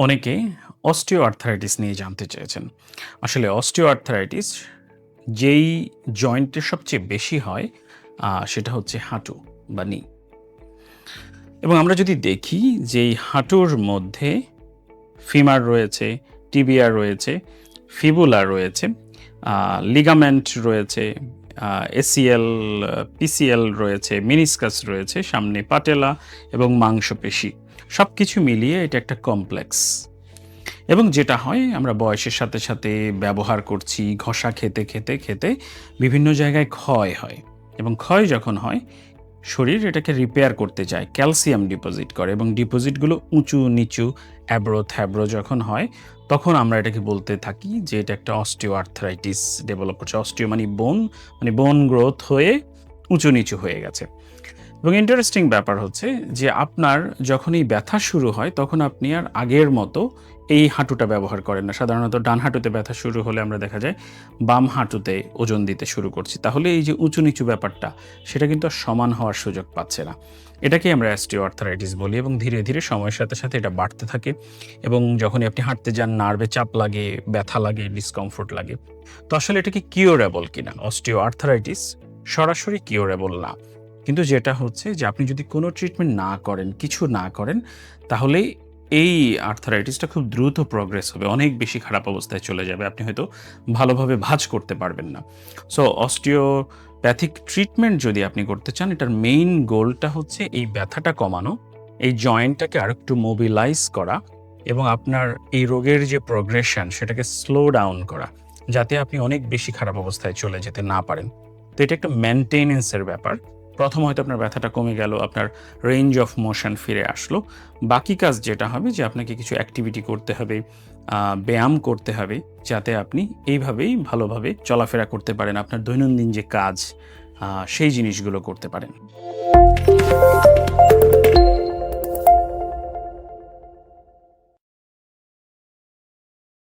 অনেকে অস্টিওআর্থারাইটিস নিয়ে জানতে চেয়েছেন। আসলে অস্টিওআর্থারাইটিস যেই জয়েন্টে সবচেয়ে বেশি হয় সেটা হচ্ছে হাঁটু বা নি। এবং আমরা যদি দেখি যে এই হাঁটুর মধ্যে ফিমার রয়েছে, টিবিয়া রয়েছে, ফিবুলা রয়েছে, লিগামেন্ট রয়েছে, এসিএল, পিসিএল রয়েছে, মিনিসকাস রয়েছে, সামনে পাটেলা এবং মাংসপেশি। সবকিছু মিলিয়ে এটা একটা কমপ্লেক্স। এবং যেটা হয় আমরা বয়সের সাথে সাথে ব্যবহার করছি, ঘষা খেতে, খেতে, খেতে বিভিন্ন জায়গায় ক্ষয় হয় এবং ক্ষয় যখন হয় শরীর এটাকে রিপেয়ার করতে চায়, ক্যালসিয়াম ডিপোজিট করে এবং ডিপোজিটগুলো উঁচু নিচু, অ্যাব্রো থ্যাব্রো যখন হয় তখন আমরা এটাকে বলতে থাকি যে এটা একটা অস্টিওআর্থ্রাইটিস ডেভেলপ করছে। অস্টিও মানে বোন গ্রোথ হয়ে উঁচু নিচু হয়ে গেছে। এবং ইন্টারেস্টিং ব্যাপার হচ্ছে যে আপনার যখন এই ব্যথা শুরু হয় তখন আপনি আর আগের মতো এই হাঁটুটা ব্যবহার করেন না। সাধারণত ডান হাঁটুতে ব্যথা শুরু হলে আমরা দেখা যায় বাম হাঁটুতে ওজন দিতে শুরু করছি। তাহলে এই যে উঁচু নিচু ব্যাপারটা সেটা কিন্তু আর সমান হওয়ার সুযোগ পাচ্ছে না। এটাকেই আমরা অস্টিওআর্থারাইটিস বলি এবং ধীরে ধীরে সময়ের সাথে সাথে এটা বাড়তে থাকে এবং যখনই আপনি হাঁটতে যান নার্ভে চাপ লাগে, ব্যথা লাগে, ডিসকমফোর্ট লাগে। তো আসলে এটা কি কিওরেবল কিনা? অস্টিওআর্থারাইটিস সরাসরি কিওরেবল না। কিন্তু যেটা হচ্ছে যে আপনি যদি কোনো ট্রিটমেন্ট না করেন, কিছু না করেন, তাহলে এই আর্থারাইটিসটা খুব দ্রুত প্রোগ্রেস হবে। অনেক বেশি খারাপ অবস্থায় চলে যাবে। আপনি হয়তো ভালোভাবে ভাঁজ করতে পারবেন না। সো অস্টিওপ্যাথিক ট্রিটমেন্ট যদি আপনি করতে চান, এটার মেইন গোলটা হচ্ছে এই ব্যথাটা কমানো, এই জয়েন্টটাকে আরেকটু মোবিলাইজ করা এবং আপনার এই রোগের যে প্রোগ্রেশন সেটাকে স্লো ডাউন করা, যাতে আপনি অনেক বেশি খারাপ অবস্থায় চলে যেতে না পারেন। তো এটা একটা মেইনটেন্যান্সের ব্যাপার। প্রথম হয়তো আপনার ব্যথাটা কমে গেল, আপনার রেঞ্জ অফ মোশন ফিরে আসলো। বাকি কাজ যেটা হবে যে আপনাকে কিছু অ্যাক্টিভিটি করতে হবে, ব্যায়াম করতে হবে, যাতে আপনি এইভাবেই ভালোভাবে চলাফেরা করতে পারেন। আপনার দৈনন্দিন যে কাজ সেই জিনিসগুলো করতে পারেন।